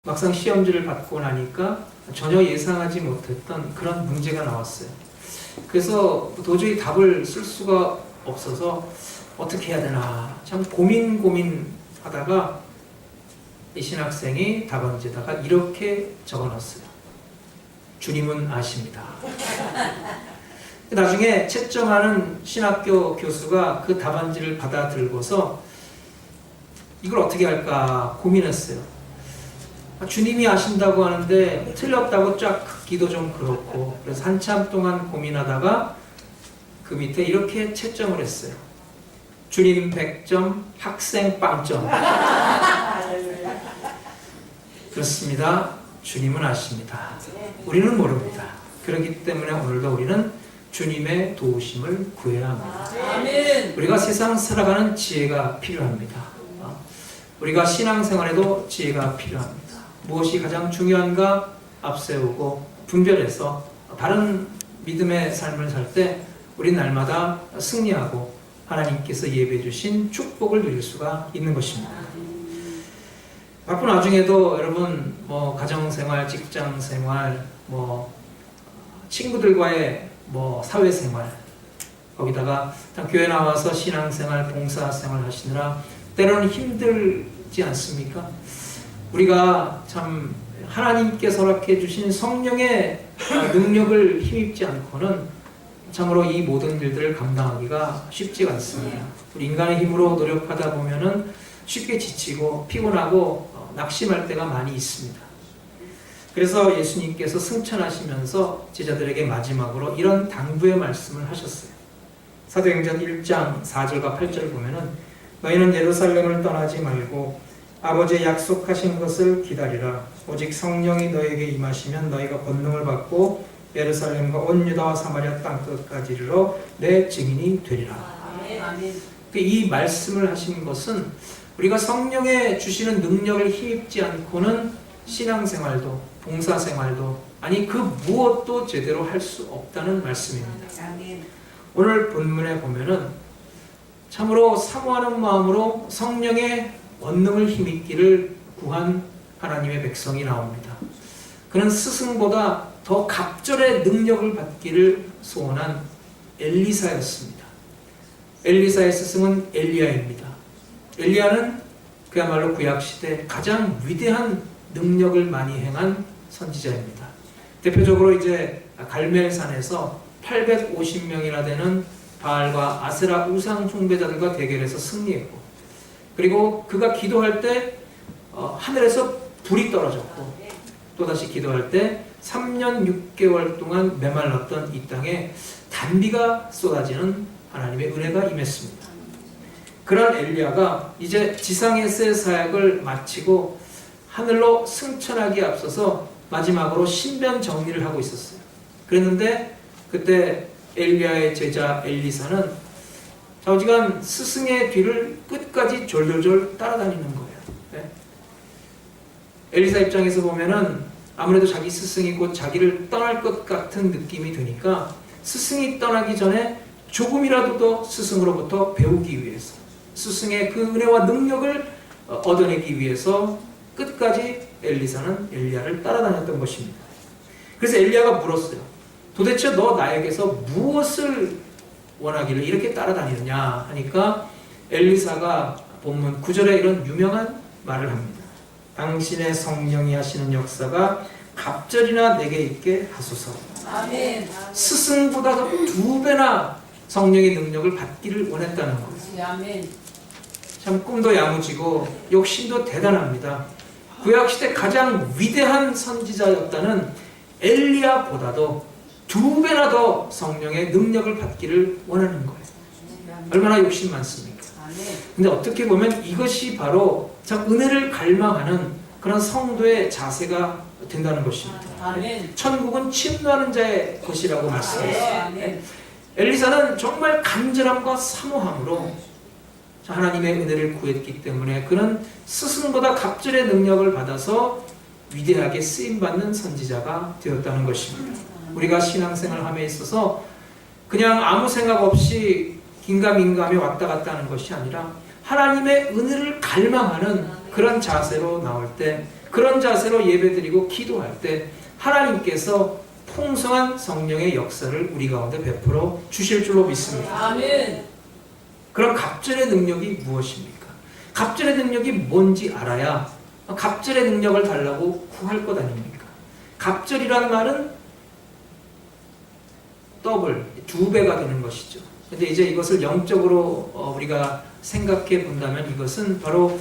막상 시험지를 받고 나니까 전혀 예상하지 못했던 그런 문제가 나왔어요. 그래서 도저히 답을 쓸 수가 없어서 어떻게 해야 되나 참 고민하다가 이 신학생이 답안지에다가 이렇게 적어놨어요. 주님은 아십니다. 나중에 채점하는 신학교 교수가 그 답안지를 받아 들고서 이걸 어떻게 할까 고민했어요. 주님이 아신다고 하는데 틀렸다고 쫙 긋기도 좀 그렇고, 그래서 한참 동안 고민하다가 그 밑에 이렇게 채점을 했어요. 주님 100점, 학생 빵점. 그렇습니다. 주님은 아십니다. 우리는 모릅니다. 그렇기 때문에 오늘도 우리는 주님의 도우심을 구해야 합니다. 우리가 세상 살아가는 지혜가 필요합니다. 우리가 신앙생활에도 지혜가 필요합니다. 무엇이 가장 중요한가 앞세우고 분별해서 바른 믿음의 삶을 살 때 우리 날마다 승리하고 하나님께서 예배해 주신 축복을 누릴 수가 있는 것입니다. 바쁜 와중에도 여러분 가정생활, 직장생활, 친구들과의 사회생활, 거기다가 교회 나와서 신앙생활, 봉사생활 하시느라 때로는 힘들지 않습니까? 우리가 참 하나님께서 허락해 주신 성령의 능력을 힘입지 않고는 참으로 이 모든 일들을 감당하기가 쉽지가 않습니다. 우리 인간의 힘으로 노력하다 보면은 쉽게 지치고 피곤하고 낙심할 때가 많이 있습니다. 그래서 예수님께서 승천하시면서 제자들에게 마지막으로 이런 당부의 말씀을 하셨어요. 사도행전 1장 4절과 8절을 보면은 너희는 예루살렘을 떠나지 말고 아버지의 약속하신 것을 기다리라. 오직 성령이 너에게 임하시면 너희가 권능을 받고 예루살렘과 온 유다와 사마리아 땅 끝까지 이르러 내 증인이 되리라. 아멘. 이 말씀을 하신 것은 우리가 성령에 주시는 능력을 힘입지 않고는 신앙생활도 봉사생활도 아니 그 무엇도 제대로 할 수 없다는 말씀입니다. 아멘. 오늘 본문에 보면은 참으로 사모하는 마음으로 성령의 권능을 힘입기를 구한 하나님의 백성이 나옵니다. 그는 스승보다 더 갑절의 능력을 받기를 소원한 엘리사였습니다. 엘리사의 스승은 엘리야입니다. 엘리야는 그야말로 구약시대 가장 위대한 능력을 많이 행한 선지자입니다. 대표적으로 이제 갈멜산에서 850명이나 되는 바알과 아세라 우상 숭배자들과 대결해서 승리했고, 그리고 그가 기도할 때 하늘에서 불이 떨어졌고, 또다시 기도할 때 3년 6개월 동안 메말랐던 이 땅에 단비가 쏟아지는 하나님의 은혜가 임했습니다. 그런 엘리야가 이제 지상에서의 사역을 마치고 하늘로 승천하기에 앞서서 마지막으로 신변 정리를 하고 있었어요. 그랬는데 그때 엘리야의 제자 엘리사는 좌우지간 스승의 뒤를 끝까지 졸졸졸 따라다니는 거예요. 네? 엘리사 입장에서 보면은 아무래도 자기 스승이 곧 자기를 떠날 것 같은 느낌이 드니까 스승이 떠나기 전에 조금이라도 더 스승으로부터 배우기 위해서, 스승의 그 은혜와 능력을 얻어내기 위해서 끝까지 엘리사는 엘리야를 따라다녔던 것입니다. 그래서 엘리야가 물었어요. 도대체 너 나에게서 무엇을 원하길래 이렇게 따라다니느냐 하니까 엘리사가 본문 9절에 이런 유명한 말을 합니다. 당신의 성령이 하시는 역사가 갑절이나 내게 있게 하소서. 아멘. 스승보다 2배나 성령의 능력을 받기를 원했다는 거예요. 아멘. 참 꿈도 야무지고 욕심도 대단합니다. 구약시대 가장 위대한 선지자였다는 엘리야보다도 2배나 더 성령의 능력을 받기를 원하는 거예요. 얼마나 욕심 많습니까? 근데 어떻게 보면 이것이 바로 참 은혜를 갈망하는 그런 성도의 자세가 된다는 것입니다. 아멘. 천국은 침노하는 자의 것이라고 말씀했어요. 엘리사는 정말 간절함과 사모함으로 하나님의 은혜를 구했기 때문에 그는 스승보다 갑절의 능력을 받아서 위대하게 쓰임받는 선지자가 되었다는 것입니다. 우리가 신앙생활 함에 있어서 그냥 아무 생각 없이 긴가민가하며 왔다 갔다 하는 것이 아니라 하나님의 은혜를 갈망하는 그런 자세로 나올 때 그런 자세로 예배드리고 기도할 때 하나님께서 풍성한 성령의 역사를 우리 가운데 베풀어 주실 줄로 믿습니다. 아멘. 그럼 갑절의 능력이 무엇입니까? 갑절의 능력이 뭔지 알아야 갑절의 능력을 달라고 구할 것 아닙니까? 갑절이란 말은 더블, 2배가 되는 것이죠. 근데 이제 이것을 영적으로 우리가 생각해 본다면 이것은 바로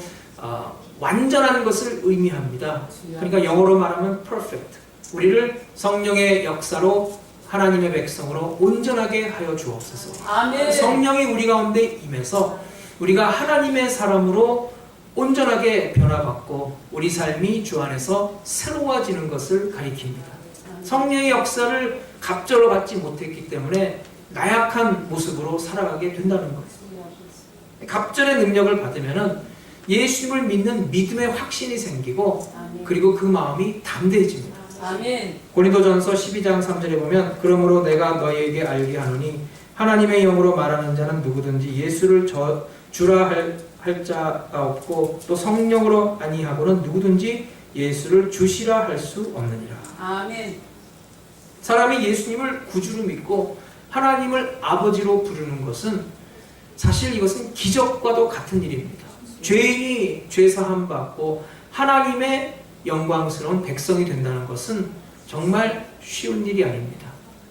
완전한 것을 의미합니다. 그러니까 영어로 말하면 perfect. 우리를 성령의 역사로 하나님의 백성으로 온전하게 하여 주옵소서. 아멘. 성령이 우리 가운데 임해서 우리가 하나님의 사람으로 온전하게 변화받고 우리 삶이 주 안에서 새로워지는 것을 가리킵니다. 성령의 역사를 갑절로 받지 못했기 때문에 나약한 모습으로 살아가게 된다는 거예요. 갑절의 능력을 받으면은 예수님을 믿는 믿음의 확신이 생기고 그리고 그 마음이 담대해집니다. 아멘. 고린도전서 12장 3절에 보면 그러므로 내가 너희에게 알게 하노니 하나님의 영으로 말하는 자는 누구든지 예수를 주라 할 자가 없고 또 성령으로 아니하고는 누구든지 예수를 주시라 할 수 없느니라. 아멘. 사람이 예수님을 구주로 믿고 하나님을 아버지로 부르는 것은 사실 이것은 기적과도 같은 일입니다. 죄인이 죄사함 받고 하나님의 영광스러운 백성이 된다는 것은 정말 쉬운 일이 아닙니다.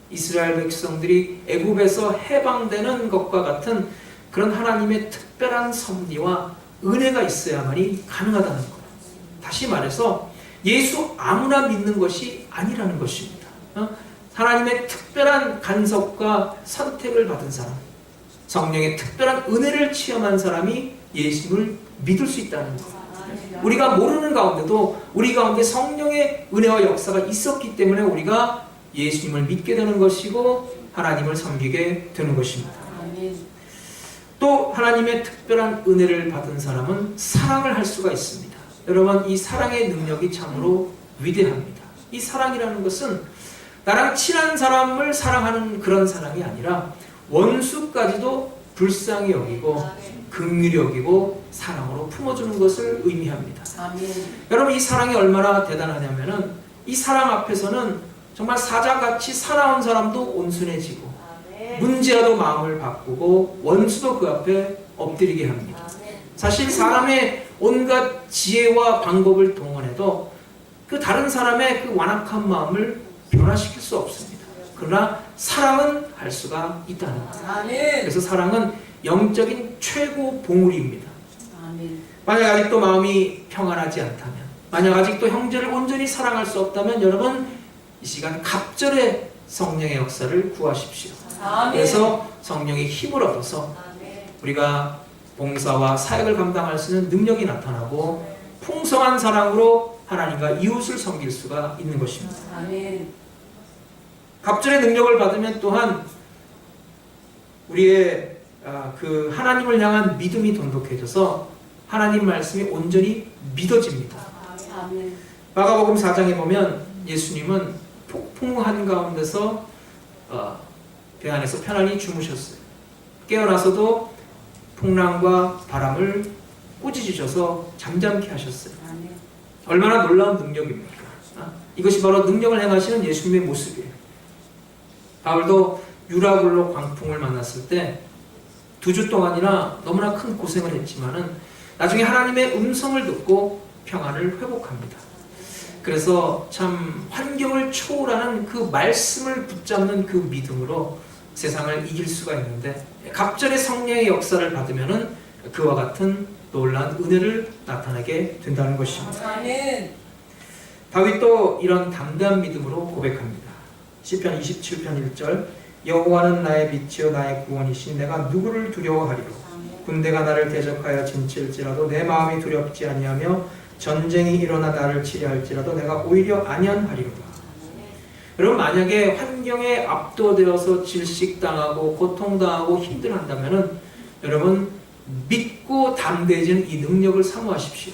이스라엘 백성들이 애굽에서 해방되는 것과 같은 그런 하나님의 특별한 섭리와 은혜가 있어야만이 가능하다는 거예요. 다시 말해서 예수 아무나 믿는 것이 아니라는 것입니다. 하나님의 특별한 간섭과 선택을 받은 사람, 성령의 특별한 은혜를 체험한 사람이 예수님을 믿을 수 있다는 거예요. 우리가 모르는 가운데도 우리 가운데 성령의 은혜와 역사가 있었기 때문에 우리가 예수님을 믿게 되는 것이고 하나님을 섬기게 되는 것입니다. 또 하나님의 특별한 은혜를 받은 사람은 사랑을 할 수가 있습니다. 여러분, 이 사랑의 능력이 참으로 위대합니다. 이 사랑이라는 것은 나랑 친한 사람을 사랑하는 그런 사랑이 아니라 원수까지도 불쌍히 여기고 긍휼히 여기고 사랑으로 품어주는 것을 의미합니다. 아멘. 여러분, 이 사랑이 얼마나 대단하냐면은 이 사랑 앞에서는 정말 사자같이 살아온 사람도 온순해지고 문제와도 마음을 바꾸고 원수도 그 앞에 엎드리게 합니다. 사실 사람의 온갖 지혜와 방법을 동원해도 그 다른 사람의 그 완악한 마음을 변화시킬 수 없습니다. 그러나 사랑은 할 수가 있다는 거예요. 그래서 사랑은 영적인 최고 봉우리입니다. 만약 아직도 마음이 평안하지 않다면, 만약 아직도 형제를 온전히 사랑할 수 없다면 여러분 이 시간 갑절의 성령의 역사를 구하십시오. 그래서 성령의 힘을 얻어서 우리가 봉사와 사역을 감당할 수 있는 능력이 나타나고 풍성한 사랑으로 하나님과 이웃을 섬길 수가 있는 것입니다. 갑절의 능력을 받으면 또한 우리의 그 하나님을 향한 믿음이 돈독해져서 하나님 말씀이 온전히 믿어집니다. 마가복음 4장에 보면 예수님은 폭풍한 가운데서 배 안에서 편안히 주무셨어요. 깨어나서도 풍랑과 바람을 꾸짖으셔서 잠잠케 하셨어요. 얼마나 놀라운 능력입니까? 이것이 바로 능력을 행하시는 예수님의 모습이에요. 바울도 유라굴로 광풍을 만났을 때 2주 동안이나 너무나 큰 고생을 했지만은 나중에 하나님의 음성을 듣고 평안을 회복합니다. 그래서 참 환경을 초월하는 그 말씀을 붙잡는 그 믿음으로 세상을 이길 수가 있는데 갑절의 성령의 역사를 받으면은 그와 같은 놀라운 은혜를 나타내게 된다는 것입니다. 다윗도 이런 담대한 믿음으로 고백합니다. 시편 27편 1절 여호와는 나의 빛이요 나의 구원이시니 내가 누구를 두려워하리요. 군대가 나를 대적하여 진칠지라도 내 마음이 두렵지 아니하며 전쟁이 일어나 나를 치려할지라도 내가 오히려 안연하리로다. 여러분, 만약에 환경에 압도되어서 질식당하고 고통당하고 힘들어한다면 여러분 믿고 담대해지는 이 능력을 사모하십시오.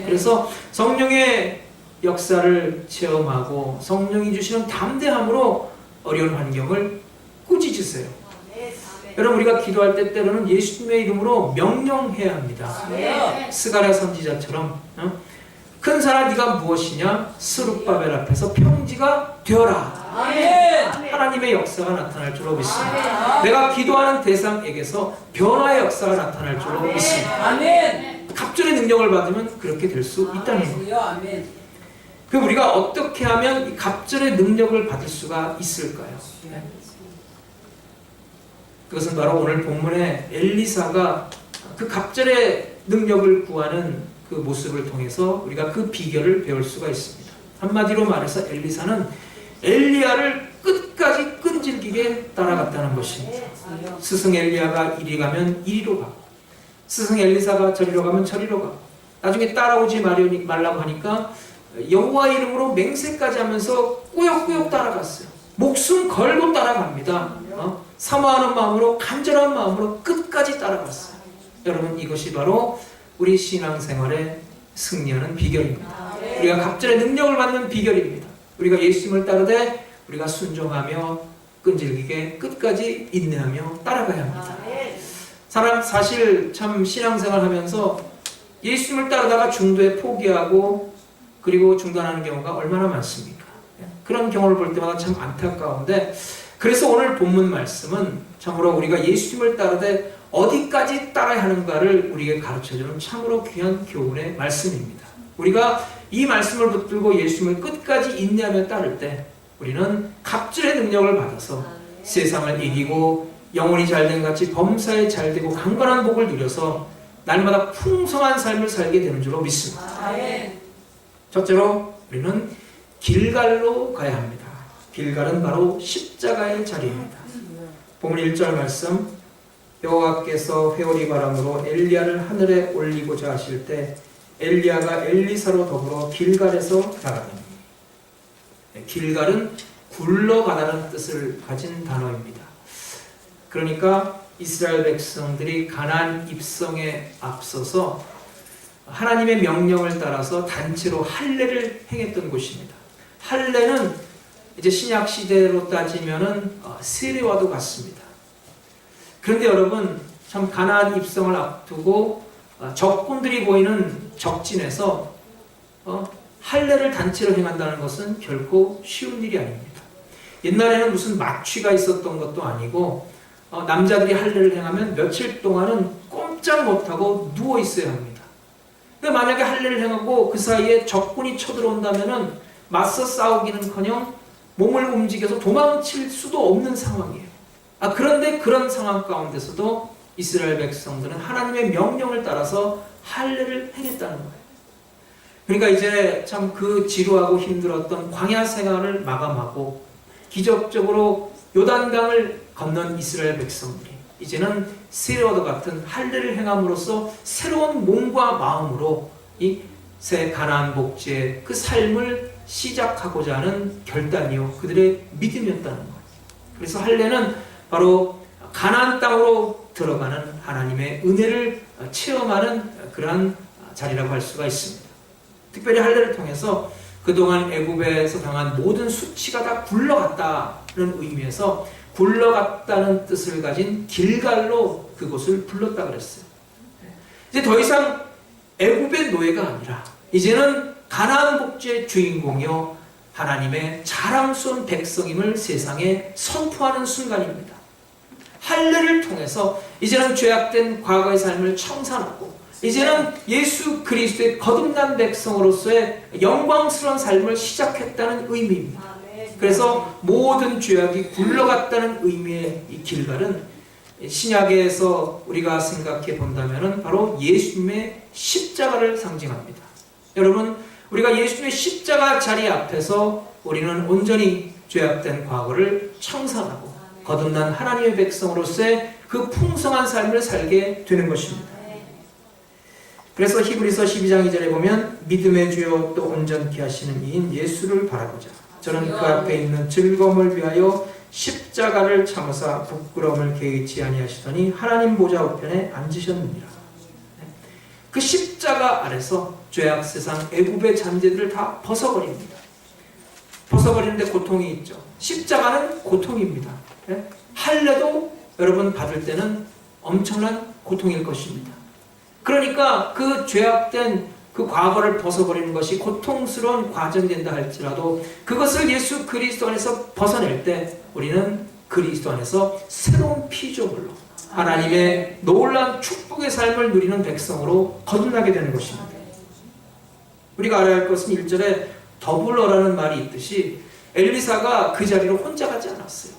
그래서 성령의 역사를 체험하고 성령이 주시는 담대함으로 어려운 환경을 꾸짖으세요. 여러분, 우리가 기도할 때 때로는 예수님의 이름으로 명령해야 합니다. 스가랴 선지자처럼 큰 산아 네가 무엇이냐? 스룹바벨 앞에서 평지가 되어라. 아멘. 하나님의 역사가 나타날 줄로 믿습니다. 내가 기도하는 대상에게서 변화의 역사가 나타날 줄로 믿습니다. 아멘. 갑절의 능력을 받으면 그렇게 될 수 있다는 거예요. 아멘. 그럼 우리가 어떻게 하면 이 갑절의 능력을 받을 수가 있을까요? 그것은 바로 오늘 본문에 엘리사가 그 갑절의 능력을 구하는 그 모습을 통해서 우리가 그 비결을 배울 수가 있습니다. 한마디로 말해서 엘리사는 엘리야를 끝까지 끈질기게 따라갔다는 것입니다. 스승 엘리야가 이리 가면 이리로 가고, 스승 엘리사가 저리로 가면 저리로 가고, 나중에 따라오지 말라고 하니까 여호와 이름으로 맹세까지 하면서 꾸역꾸역 따라갔어요. 목숨 걸고 따라갑니다. 사모하는 마음으로, 간절한 마음으로 끝까지 따라갔어요. 여러분, 이것이 바로 우리 신앙생활의 승리하는 비결입니다. 우리가 갑절의 능력을 받는 비결입니다. 우리가 예수님을 따르되 우리가 순종하며 끈질기게 끝까지 인내하며 따라가야 합니다. 사실 참 신앙생활 하면서 예수님을 따르다가 중도에 포기하고 그리고 중단하는 경우가 얼마나 많습니까? 그런 경우를 볼 때마다 참 안타까운데, 그래서 오늘 본문 말씀은 참으로 우리가 예수님을 따르되 어디까지 따라야 하는가를 우리에게 가르쳐주는 참으로 귀한 교훈의 말씀입니다. 우리가 이 말씀을 붙들고 예수님을 끝까지 인내하며 따를 때 우리는 갑절의 능력을 받아서 세상을 이기고 영혼이 잘된 같이 범사에 잘되고 강건한 복을 누려서 날마다 풍성한 삶을 살게 되는 줄로 믿습니다. 첫째로 우리는 길갈로 가야 합니다. 길갈은 바로 십자가의 자리입니다. 본문 1절 말씀, 여호와께서 회오리 바람으로 엘리야를 하늘에 올리고자 하실 때 엘리야가 엘리사로 더불어 길갈에서 나가니. 길갈은 굴러가다는 뜻을 가진 단어입니다. 그러니까 이스라엘 백성들이 가나안 입성에 앞서서 하나님의 명령을 따라서 단체로 할례를 행했던 곳입니다. 할례는 이제 신약 시대로 따지면은 세례와도 같습니다. 그런데 여러분, 참 가나안 입성을 앞두고 적군들이 보이는 적진에서 할례를 단체로 행한다는 것은 결코 쉬운 일이 아닙니다. 옛날에는 무슨 마취가 있었던 것도 아니고 남자들이 할례를 행하면 며칠 동안은 꼼짝 못하고 누워 있어야 합니다. 근데 만약에 할례를 행하고 그 사이에 적군이 쳐들어온다면은 맞서 싸우기는커녕 몸을 움직여서 도망칠 수도 없는 상황이에요. 그런데 그런 상황 가운데서도 이스라엘 백성들은 하나님의 명령을 따라서 할례를 행했다는 거예요. 그러니까 이제 참 그 지루하고 힘들었던 광야 생활을 마감하고 기적적으로 요단강을 건넌 이스라엘 백성들이 이제는 세례와도 같은 할례를 행함으로써 새로운 몸과 마음으로 이 새 가나안 복지의 그 삶을 시작하고자 하는 결단이요, 그들의 믿음이었다는 거예요. 그래서 할례는 바로 가나안 땅으로 들어가는 하나님의 은혜를 체험하는 그러한 자리라고 할 수가 있습니다. 특별히 할례를 통해서 그동안 애굽에서 당한 모든 수치가 다 굴러갔다는 의미에서 굴러갔다는 뜻을 가진 길갈로 그곳을 불렀다 그랬어요. 이제 더 이상 애굽의 노예가 아니라 이제는 가나안 복지의 주인공이요, 하나님의 자랑스러운 백성임을 세상에 선포하는 순간입니다. 할례를 통해서 이제는 죄악된 과거의 삶을 청산하고 이제는 예수 그리스도의 거듭난 백성으로서의 영광스러운 삶을 시작했다는 의미입니다. 그래서 모든 죄악이 굴러갔다는 의미의 이 길갈은 신약에서 우리가 생각해 본다면 바로 예수님의 십자가를 상징합니다. 여러분, 우리가 예수님의 십자가 자리 앞에서 우리는 온전히 죄악된 과거를 청산하고 거듭난 하나님의 백성으로서의 그 풍성한 삶을 살게 되는 것입니다. 그래서 히브리서 12장 2절에 보면 믿음의 주요 또 온전케 하시는 이인 예수를 바라보자. 저는 그 앞에 있는 즐거움을 위하여 십자가를 참으사 부끄러움을 개의치 아니하시더니 하나님 보좌 우편에 앉으셨느니라. 그 십자가 아래서 죄악 세상 애굽의 잔재들을 다 벗어버립니다. 벗어버리는데 고통이 있죠. 십자가는 고통입니다. 할례도 여러분 받을 때는 엄청난 고통일 것입니다. 그러니까 그 죄악된 그 과거를 벗어버리는 것이 고통스러운 과정이 된다 할지라도 그것을 예수 그리스도 안에서 벗어낼 때 우리는 그리스도 안에서 새로운 피조물로 하나님의 놀라운 축복의 삶을 누리는 백성으로 거듭나게 되는 것입니다. 우리가 알아야 할 것은 1절에 더불어라는 말이 있듯이 엘리사가 그 자리로 혼자 가지 않았어요.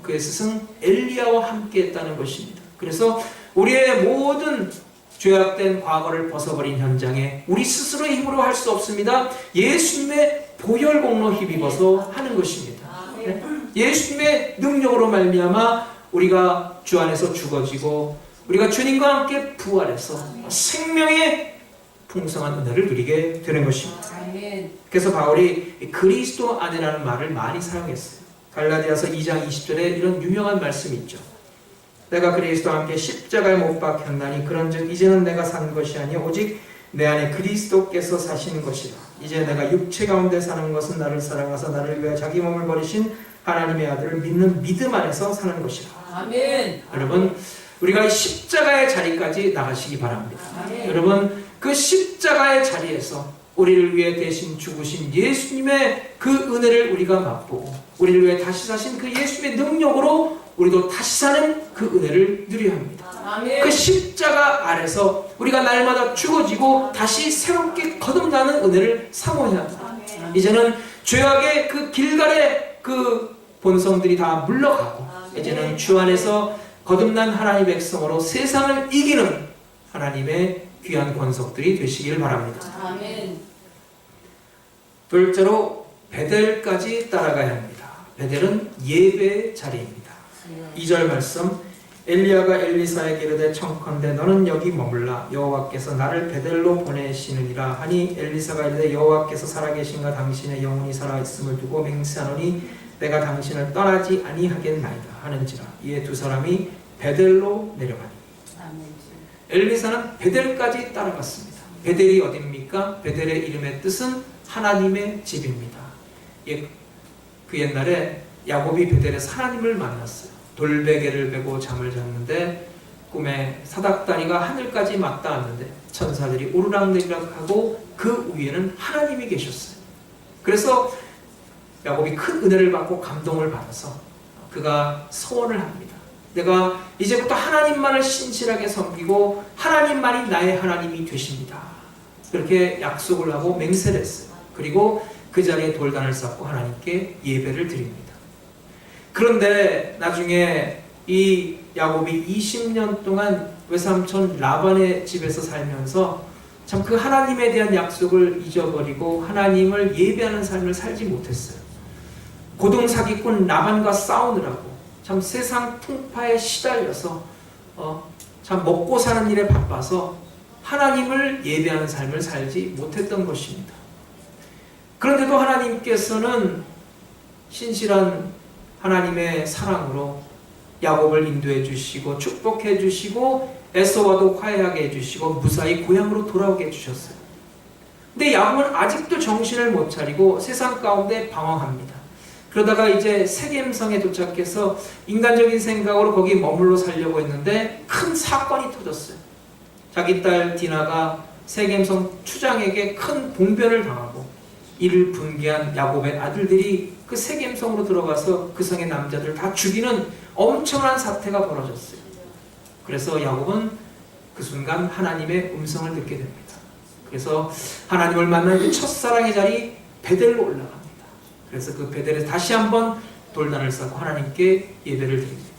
그의 스승 엘리야와 함께 했다는 것입니다. 그래서 우리의 모든 죄악된 과거를 벗어버린 현장에 우리 스스로의 힘으로 할 수 없습니다. 예수님의 보혈 공로 힘입어서 하는 것입니다. 네? 예수님의 능력으로 말미암아 우리가 주 안에서 죽어지고 우리가 주님과 함께 부활해서 생명의 풍성한 은혜를 누리게 되는 것입니다. 그래서 바울이 그리스도 안에라는 말을 많이 사용했어요. 갈라디아서 2장 20절에 이런 유명한 말씀이 있죠. 내가 그리스도와 함께 십자가에 못 박혔나니 그런즉 이제는 내가 사는 것이 아니요 오직 내 안에 그리스도께서 사시는 것이라. 이제 내가 육체 가운데 사는 것은 나를 사랑하사 나를 위하여 자기 몸을 버리신 하나님의 아들을 믿는 믿음 안에서 사는 것이라. 아멘. 여러분, 우리가 십자가의 자리까지 나가시기 바랍니다. 아멘. 여러분, 그 십자가의 자리에서 우리를 위해 대신 죽으신 예수님의 그 은혜를 우리가 맛보고 우리를 위해 다시 사신 그 예수님의 능력으로 우리도 다시 사는 그 은혜를 누려야 합니다. 아멘. 그 십자가 아래서 우리가 날마다 죽어지고 다시 새롭게 거듭나는 은혜를 사모해야 합니다. 아멘. 이제는 죄악의 그 길갈의 그 본성들이 다 물러가고 이제는 주 안에서 거듭난 하나님의 백성으로 세상을 이기는 하나님의 귀한 권속들이 되시길 바랍니다. 아멘. 둘째로 베델까지 따라가야 합니다. 베델은 예배의 자리입니다. 2절 말씀, 엘리야가 엘리사에게 이르되 청컨대 너는 여기 머물라 여호와께서 나를 베델로 보내시느니라 하니 엘리사가 이르되 여호와께서 살아계신가 당신의 영혼이 살아있음을 두고 맹세하노니 내가 당신을 떠나지 아니하겠나이다 하는지라. 이에 두 사람이 베델로 내려가니. 엘리사는 베델까지 따라갔습니다. 베델이 어디입니까? 베델의 이름의 뜻은 하나님의 집입니다. 그 옛날에 야곱이 베델에서 하나님을 만났어요. 돌베개를 베고 잠을 잤는데 꿈에 사닥다리가 하늘까지 맞닿았는데 천사들이 오르락내리락하고 그 위에는 하나님이 계셨어요. 그래서 야곱이 큰 은혜를 받고 감동을 받아서 그가 소원을 합니다. 내가 이제부터 하나님만을 신실하게 섬기고 하나님만이 나의 하나님이 되십니다. 그렇게 약속을 하고 맹세를 했어요. 그리고 그 자리에 돌단을 쌓고 하나님께 예배를 드립니다. 그런데 나중에 이 야곱이 20년 동안 외삼촌 라반의 집에서 살면서 참 그 하나님에 대한 약속을 잊어버리고 하나님을 예배하는 삶을 살지 못했어요. 고등사기꾼 라반과 싸우느라고 참 세상 풍파에 시달려서 참 먹고 사는 일에 바빠서 하나님을 예배하는 삶을 살지 못했던 것입니다. 그런데도 하나님께서는 신실한 하나님의 사랑으로 야곱을 인도해 주시고 축복해 주시고 에서와도 화해하게 해주시고 무사히 고향으로 돌아오게 해주셨어요. 근데 야곱은 아직도 정신을 못 차리고 세상 가운데 방황합니다. 그러다가 이제 세겜성에 도착해서 인간적인 생각으로 거기 머물러 살려고 했는데 큰 사건이 터졌어요. 자기 딸 디나가 세겜성 추장에게 큰 봉변을 당하고 이를 분개한 야곱의 아들들이 그 세겜성으로 들어가서 그 성의 남자들 다 죽이는 엄청난 사태가 벌어졌어요. 그래서 야곱은 그 순간 하나님의 음성을 듣게 됩니다. 그래서 하나님을 만난 그 첫사랑의 자리 베델로 올라갑니다. 그래서 그 베델에 다시 한번 돌단을 쌓고 하나님께 예배를 드립니다.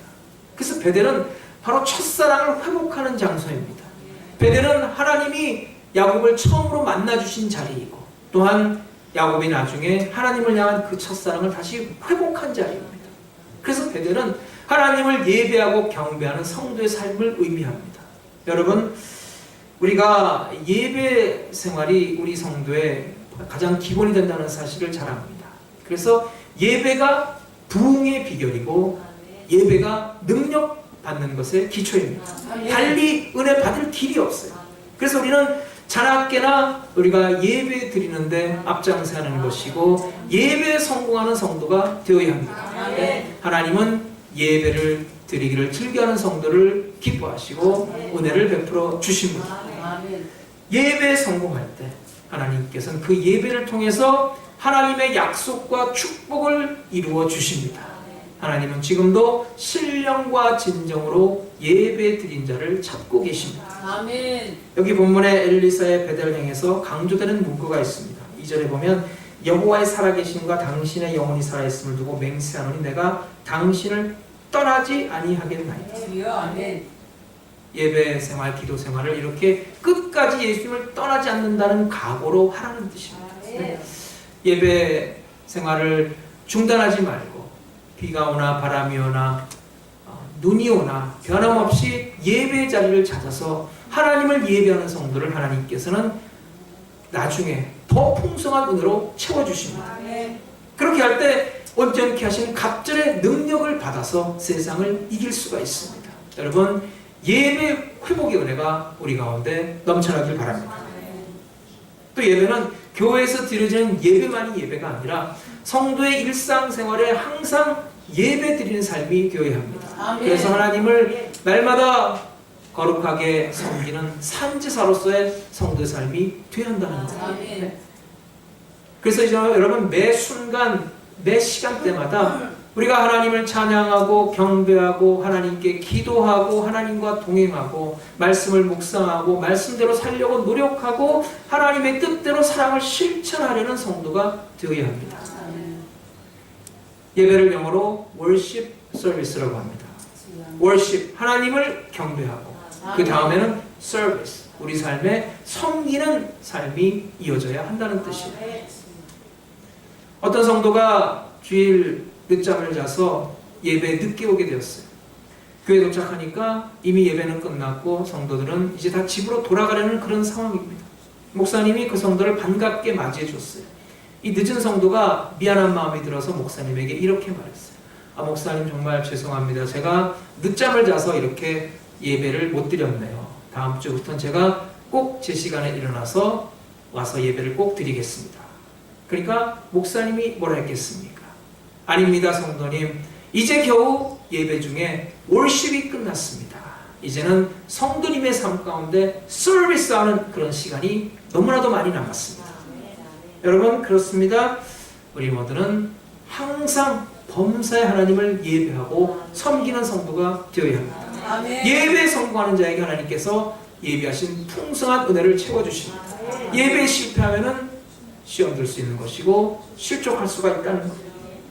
그래서 베델은 바로 첫사랑을 회복하는 장소입니다. 베델은 하나님이 야곱을 처음으로 만나주신 자리이고 또한 야곱이 나중에 하나님을 향한 그 첫사랑을 다시 회복한 자리입니다. 그래서 베델은 하나님을 예배하고 경배하는 성도의 삶을 의미합니다. 여러분, 우리가 예배 생활이 우리 성도의 가장 기본이 된다는 사실을 잘 압니다. 그래서 예배가 부흥의 비결이고 예배가 능력 받는 것의 기초입니다. 달리 은혜 받을 길이 없어요. 그래서 우리는 자나깨나 우리가 예배 드리는데 앞장서야 하는 것이고 예배에 성공하는 성도가 되어야 합니다. 하나님은 예배를 드리기를 즐겨하는 성도를 기뻐하시고 은혜를 베풀어 주십니다. 예배에 성공할 때 하나님께서는 그 예배를 통해서 하나님의 약속과 축복을 이루어 주십니다. 하나님은 지금도 신령과 진정으로 예배 드린 자를 찾고 계십니다. 아멘. 여기 본문에 엘리사의 베델을 향해서 강조되는 문구가 있습니다. 2절에 보면 여호와의 살아계심과 당신의 영혼이 살아있음을 두고 맹세하노니 내가 당신을 떠나지 아니하겠나이다. 주여 아멘. 예배 생활, 기도 생활을 이렇게 끝까지 예수님을 떠나지 않는다는 각오로 하라는 뜻입니다. 예배 생활을 중단하지 말고 비가 오나 바람이 오나 눈이 오나 변함없이 예배 자리를 찾아서 하나님을 예배하는 성도를 하나님께서는 나중에 더 풍성한 은혜로 채워주십니다. 그렇게 할 때 온전케 하신 갑절의 능력을 받아서 세상을 이길 수가 있습니다. 여러분, 예배 회복의 은혜가 우리 가운데 넘쳐나길 바랍니다. 또 예배는 교회에서 드려지는 예배만이 예배가 아니라 성도의 일상생활에 항상 예배 드리는 삶이 되어야 합니다. 아멘. 그래서 하나님을 날마다 거룩하게 섬기는 산지사로서의 성도의 삶이 되어야 한다는 거예요. 아멘. 그래서 이제 여러분 매 순간 매 시간대마다 우리가 하나님을 찬양하고 경배하고 하나님께 기도하고 하나님과 동행하고 말씀을 묵상하고 말씀대로 살려고 노력하고 하나님의 뜻대로 사랑을 실천하려는 성도가 되어야 합니다. 예배를 영어로 worship service라고 합니다. worship, 하나님을 경배하고 그 다음에는 service, 우리 삶에 섬기는 삶이 이어져야 한다는 뜻이에요. 어떤 성도가 주일 늦잠을 자서 예배에 늦게 오게 되었어요. 교회 도착하니까 이미 예배는 끝났고 성도들은 이제 다 집으로 돌아가려는 그런 상황입니다. 목사님이 그 성도를 반갑게 맞이해 줬어요. 이 늦은 성도가 미안한 마음이 들어서 목사님에게 이렇게 말했어요. 목사님 정말 죄송합니다. 제가 늦잠을 자서 이렇게 예배를 못 드렸네요. 다음 주부터는 제가 꼭 제 시간에 일어나서 와서 예배를 꼭 드리겠습니다. 그러니까 목사님이 뭐라 했겠습니까? 아닙니다, 성도님. 이제 겨우 예배 중에 월십이 끝났습니다. 이제는 성도님의 삶 가운데 서비스하는 그런 시간이 너무나도 많이 남았습니다. 여러분, 그렇습니다. 우리 모두는 항상 범사의 하나님을 예배하고 섬기는 성도가 되어야 합니다. 아멘. 예배에 성공하는 자에게 하나님께서 예비하신 풍성한 은혜를 채워주십니다. 예배에 실패하면 시험 들 수 있는 것이고 실족할 수가 있다는 것.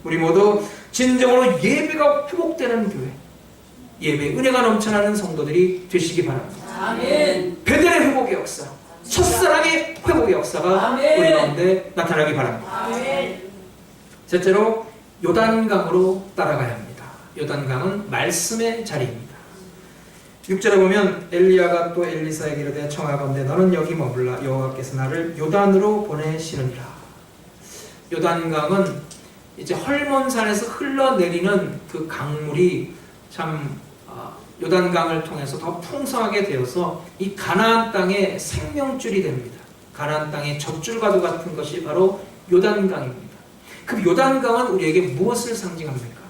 우리 모두 진정으로 예배가 회복되는 교회, 예배 은혜가 넘쳐나는 성도들이 되시기 바랍니다. 아멘. 베델의 회복의 역사, 첫사랑의 회복의 역사가 아멘. 우리 가운데 나타나기 바랍니다. 아멘. 셋째로 요단강으로 따라가야 합니다. 요단강은 말씀의 자리입니다. 6절에 보면 엘리야가 또 엘리사에게 이르되 청하건대 너는 여기 머물라 여호와께서 나를 요단으로 보내시느니라. 요단강은 이제 헐몬산에서 흘러내리는 그 강물이 참 요단강을 통해서 더 풍성하게 되어서 이 가나안 땅의 생명줄이 됩니다. 가나안 땅의 젖줄과도 같은 것이 바로 요단강입니다. 그 요단강은 우리에게 무엇을 상징합니까?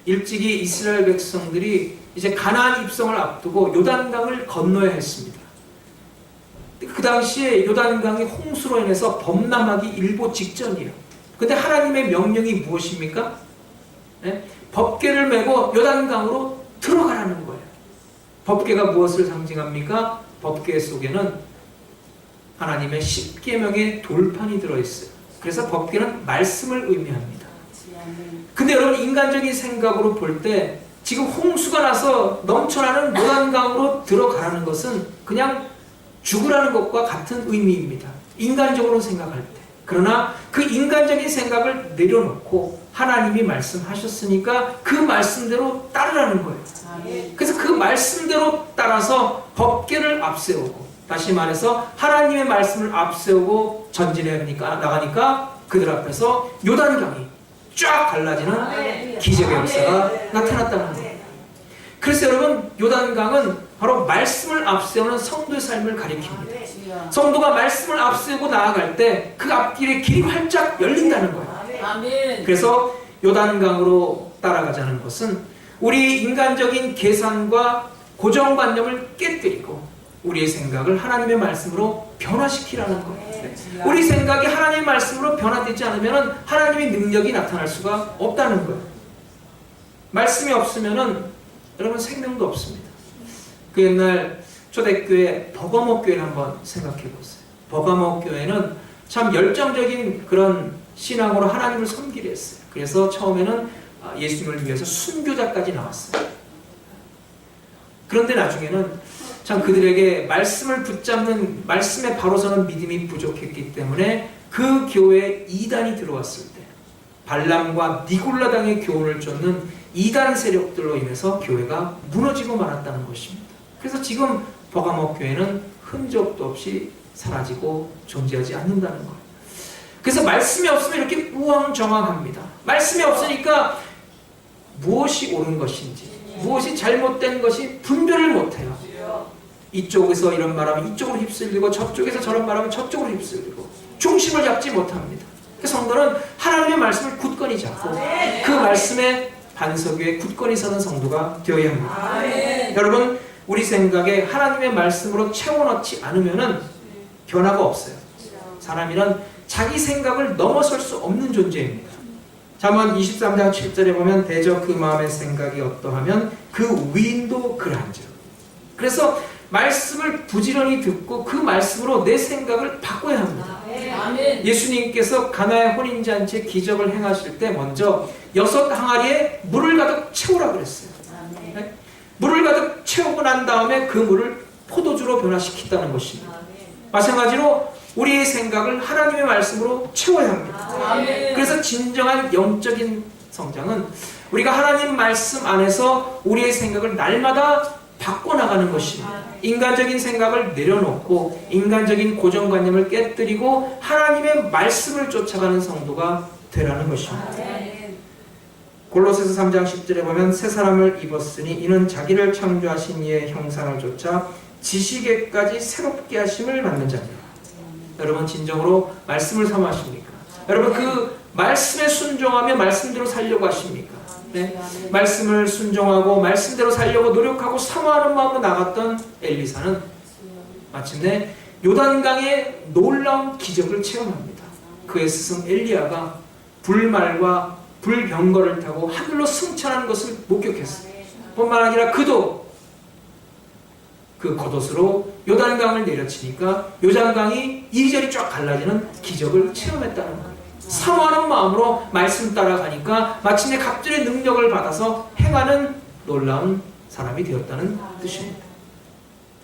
일찍이 이스라엘 백성들이 이제 가나안 입성을 앞두고 요단강을 건너야 했습니다. 그 당시에 요단강이 홍수로 인해서 범람하기 일보 직전이에요. 근데 하나님의 명령이 무엇입니까? 네? 법궤를 메고 요단강으로 들어가라는 거예요. 법궤가 무엇을 상징합니까? 법궤 속에는 하나님의 10계명의 돌판이 들어있어요. 그래서 법궤는 말씀을 의미합니다. 근데 여러분, 인간적인 생각으로 볼 때 지금 홍수가 나서 넘쳐나는 요단강으로 들어가라는 것은 그냥 죽으라는 것과 같은 의미입니다. 인간적으로 생각할 때. 그러나 그 인간적인 생각을 내려놓고 하나님이 말씀하셨으니까 그 말씀대로 따르라는 거예요. 그래서 그 말씀대로 따라서 법궤를 앞세우고, 다시 말해서 하나님의 말씀을 앞세우고 전진해 나가니까 그들 앞에서 요단강이 쫙 갈라지는 기적의 역사가 나타났다는 거예요. 그래서 여러분, 요단강은 바로 말씀을 앞세우는 성도의 삶을 가리킵니다. 성도가 말씀을 앞세우고 나아갈 때 그 앞길에 길이 활짝 열린다는 거예요. 아멘. 그래서 요단강으로 따라가자는 것은 우리 인간적인 계산과 고정관념을 깨뜨리고 우리의 생각을 하나님의 말씀으로 변화시키라는 거예요. 우리 생각이 하나님의 말씀으로 변화되지 않으면 하나님의 능력이 나타날 수가 없다는 거예요. 말씀이 없으면 여러분 생명도 없습니다. 그 옛날 초대교회 버가모 교회를 한번 생각해 보세요. 버가모 교회는 참 열정적인 그런 신앙으로 하나님을 섬기려 했어요. 그래서 처음에는 예수님을 위해서 순교자까지 나왔어요. 그런데 나중에는 참 그들에게 말씀을 붙잡는, 말씀에 바로 서는 믿음이 부족했기 때문에 그 교회에 이단이 들어왔을 때 발람과 니골라당의 교훈을 쫓는 이단 세력들로 인해서 교회가 무너지고 말았다는 것입니다. 그래서 지금 버가모 교회는 흔적도 없이 사라지고 존재하지 않는다는 거예요. 그래서 말씀이 없으면 이렇게 우왕좌왕합니다. 말씀이 없으니까 무엇이 옳은 것인지, 무엇이 잘못된 것이 분별을 못해요. 이쪽에서 이런 말하면 이쪽으로 휩쓸리고 저쪽에서 저런 말하면 저쪽으로 휩쓸리고 중심을 잡지 못합니다. 성도는 하나님의 말씀을 굳건히 잡고 그 말씀에 반석 위에 굳건히 서는 성도가 되어야 합니다. 여러분, 우리 생각에 하나님의 말씀으로 채워넣지 않으면 변화가 없어요. 사람이란 자기 생각을 넘어설 수 없는 존재입니다. 잠언 23장 7절에 보면 대저 그 마음의 생각이 어떠하면 그 위인도 그러한즉. 그래서 말씀을 부지런히 듣고 그 말씀으로 내 생각을 바꿔야 합니다. 예수님께서 가나의 혼인잔치에 기적을 행하실 때 먼저 6 항아리에 물을 가득 채우라 그랬어요. 네? 물을 가득 채우고 난 다음에 그 물을 포도주로 변화시켰다는 것입니다. 마찬가지로 우리의 생각을 하나님의 말씀으로 채워야 합니다. 그래서 진정한 영적인 성장은 우리가 하나님 말씀 안에서 우리의 생각을 날마다 바꿔나가는 것입니다. 인간적인 생각을 내려놓고 인간적인 고정관념을 깨뜨리고 하나님의 말씀을 쫓아가는 성도가 되라는 것입니다. 골로새서 3장 10절에 보면 새 사람을 입었으니 이는 자기를 창조하신 이의 형상을 쫓아 지식에까지 새롭게 하심을 받는 자니라. 여러분 진정으로 말씀을 사모하십니까? 여러분 그 말씀에 순종하며 말씀대로 살려고 하십니까? 네? 말씀을 순종하고 말씀대로 살려고 노력하고 사모하는 마음으로 나갔던 엘리사는 마침내 요단강의 놀라운 기적을 체험합니다. 그의 스승 엘리야가 불말과 불병거를 타고 하늘로 승천하는 것을 목격했어요. 뿐만 아니라 그도 그 겉옷으로 요단강을 내려치니까 요단강이 이리저리 쫙 갈라지는 기적을 체험했다는 거예요. 사모하는 마음으로 말씀 따라가니까 마침내 갑절의 능력을 받아서 행하는 놀라운 사람이 되었다는 뜻입니다.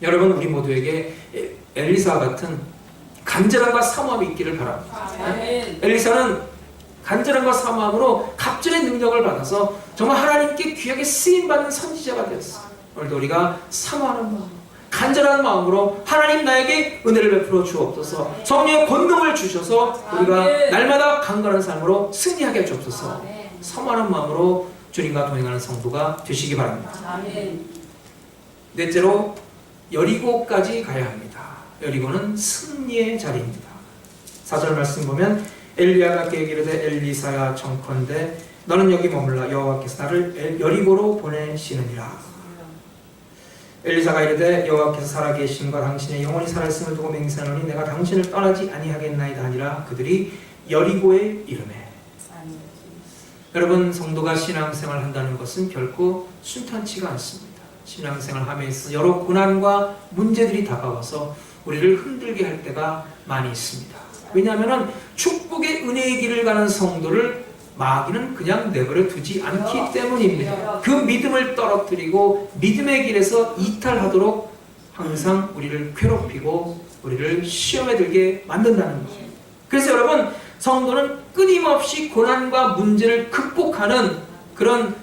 여러분 우리 모두에게 엘리사 같은 간절함과 사모함이 있기를 바랍니다. 엘리사는 간절함과 사모함으로 갑절의 능력을 받아서 정말 하나님께 귀하게 쓰임받는 선지자가 되었어요. 오늘도 우리가 사모하는 마음, 간절한 마음으로 하나님 나에게 은혜를 베풀어 주옵소서, 성령의 권능을 주셔서 우리가 날마다 강건한 삶으로 승리하게 해주옵소서, 사모하는 마음으로 주님과 동행하는 성도가 되시기 바랍니다. 넷째로 여리고까지 가야 합니다. 여리고는 승리의 자리입니다. 4절 말씀 보면 엘리야가 그에게 이르되 엘리사야 청컨대 너는 여기 머물라 여호와께서 나를 여리고로 보내시느니라. 엘리사가 이르되 여호와께서 살아계신과 당신의 영원히 살아있음을 두고 맹세하노니 내가 당신을 떠나지 아니하겠나이다 하니라. 그들이 여리고에 이르매. 여러분 성도가 신앙생활 한다는 것은 결코 순탄치가 않습니다. 신앙생활 하면서 여러 고난과 문제들이 다가와서 우리를 흔들게 할 때가 많이 있습니다. 왜냐하면 축복의 은혜의 길을 가는 성도를 마귀는 그냥 내버려 두지 않기 때문입니다. 그 믿음을 떨어뜨리고 믿음의 길에서 이탈하도록 항상 우리를 괴롭히고 우리를 시험에 들게 만든다는 거예요. 그래서 여러분 성도는 끊임없이 고난과 문제를 극복하는 그런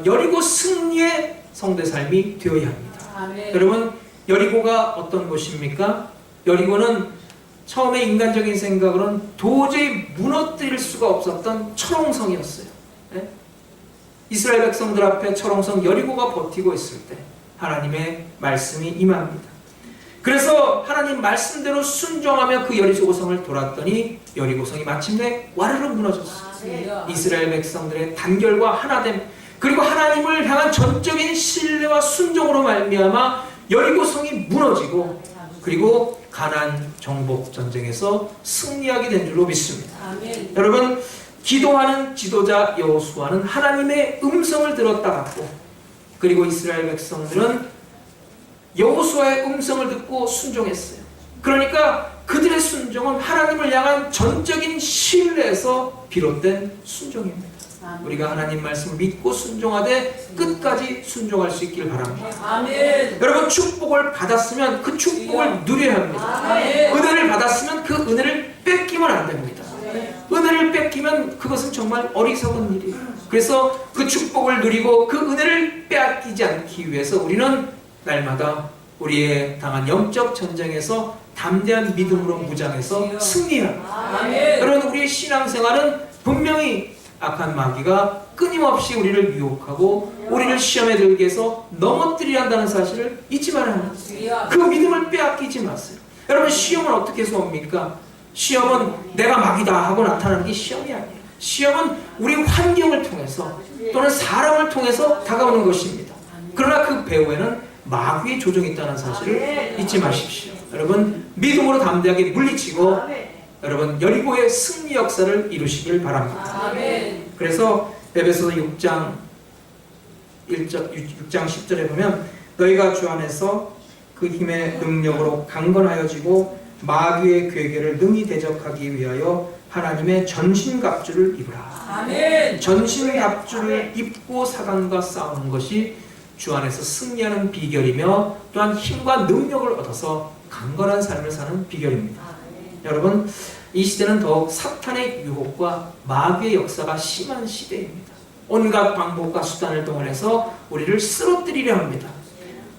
여리고 승리의 성도의 삶이 되어야 합니다. 여러분 여리고가 어떤 곳입니까? 여리고는 처음에 인간적인 생각으로는 도저히 무너뜨릴 수가 없었던 철옹성이었어요. 네? 이스라엘 백성들 앞에 철옹성 여리고가 버티고 있을 때 하나님의 말씀이 임합니다. 그래서 하나님 말씀대로 순종하며 그 여리고성을 돌았더니 여리고성이 마침내 와르르 무너졌어요. 이스라엘 백성들의 단결과 하나됨, 그리고 하나님을 향한 전적인 신뢰와 순종으로 말미암아 여리고성이 무너지고 그리고 가나안 정복 전쟁에서 승리하게 된 줄로 믿습니다. 아멘. 여러분, 기도하는 지도자 여호수아는 하나님의 음성을 들었다 갔고, 그리고 이스라엘 백성들은 여호수아의 음성을 듣고 순종했어요. 그러니까 그들의 순종은 하나님을 향한 전적인 신뢰에서 비롯된 순종입니다. 우리가 하나님 말씀을 믿고 순종하되 끝까지 순종할 수 있길 바랍니다. 아멘. 여러분, 축복을 받았으면 그 축복을 누려야 합니다. 아멘. 은혜를 받았으면 그 은혜를 뺏기면 안 됩니다. 은혜를 뺏기면 그것은 정말 어리석은 일이에요. 그래서 그 축복을 누리고 그 은혜를 빼앗기지 않기 위해서 우리는 날마다 우리의 당한 영적 전쟁에서 담대한 믿음으로 무장해서 승리해야 합니다. 아멘. 여러분, 우리의 신앙생활은 분명히 악한 마귀가 끊임없이 우리를 유혹하고 우리를 시험에 들게 해서 넘어뜨리려 한다는 사실을 잊지 말아야 합니다. 그 믿음을 빼앗기지 마세요. 여러분, 시험은 어떻게 해서 옵니까? 시험은 내가 마귀다 하고 나타나는 게 시험이 아니에요. 시험은 우리 환경을 통해서 또는 사람을 통해서 다가오는 것입니다. 그러나 그 배후에는 마귀의 조종이 있다는 사실을 잊지 마십시오. 여러분, 믿음으로 담대하게 물리치고 여러분 여리고의 승리 역사를 이루시길 바랍니다. 아멘. 그래서 에베소서 6장 10절에 보면 너희가 주 안에서 그 힘의 능력으로 강건하여지고 마귀의 괴계를 능히 대적하기 위하여 하나님의 전신갑주를 입으라. 아멘. 전신갑주를 입고 사단과 싸우는 것이 주 안에서 승리하는 비결이며 또한 힘과 능력을 얻어서 강건한 삶을 사는 비결입니다. 여러분, 이 시대는 더욱 사탄의 유혹과 마귀의 역사가 심한 시대입니다. 온갖 방법과 수단을 동원해서 우리를 쓰러뜨리려 합니다.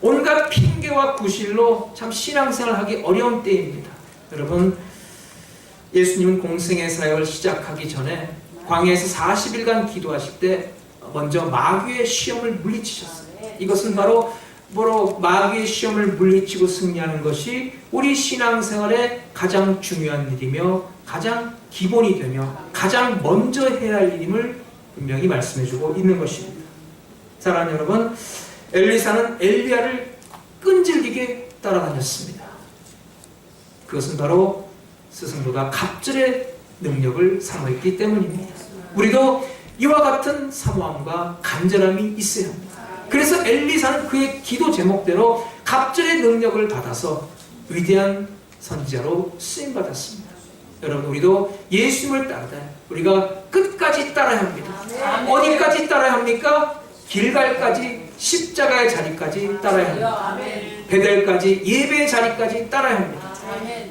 온갖 핑계와 구실로 참 신앙생활을 하기 어려운 때입니다. 여러분, 예수님은 공생의 사역을 시작하기 전에 광야에서 40일간 기도하실 때 먼저 마귀의 시험을 물리치셨어요. 이것은 바로 마귀의 시험을 물리치고 승리하는 것이 우리 신앙생활의 가장 중요한 일이며 가장 기본이 되며 가장 먼저 해야 할 일임을 분명히 말씀해주고 있는 것입니다. 사랑하는 여러분, 엘리사는 엘리야를 끈질기게 따라다녔습니다. 그것은 바로 스승보다 갑절의 능력을 사모했기 때문입니다. 우리도 이와 같은 사모함과 간절함이 있어야 합니다. 그래서 엘리사는 그의 기도 제목대로 갑절의 능력을 받아서 위대한 선지자로 쓰임받았습니다. 여러분, 우리도 예수님을 따르다 우리가 끝까지 따라야 합니다. 어디까지 따라야 합니까? 길갈까지, 십자가의 자리까지 따라야 합니다. 베델까지, 예배의 자리까지 따라야 합니다.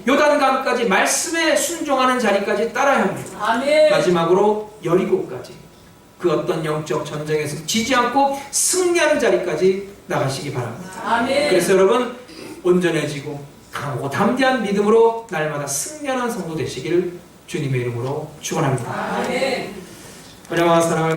요단강까지, 말씀에 순종하는 자리까지 따라야 합니다. 마지막으로 여리고까지, 그 어떤 영적 전쟁에서 지지 않고 승리하는 자리까지 나가시기 바랍니다. 그래서 여러분, 온전해지고 강하고 담대한 믿음으로 날마다 승리하는 성도 되시기를 주님의 이름으로 축원합니다. 은혜와 사랑을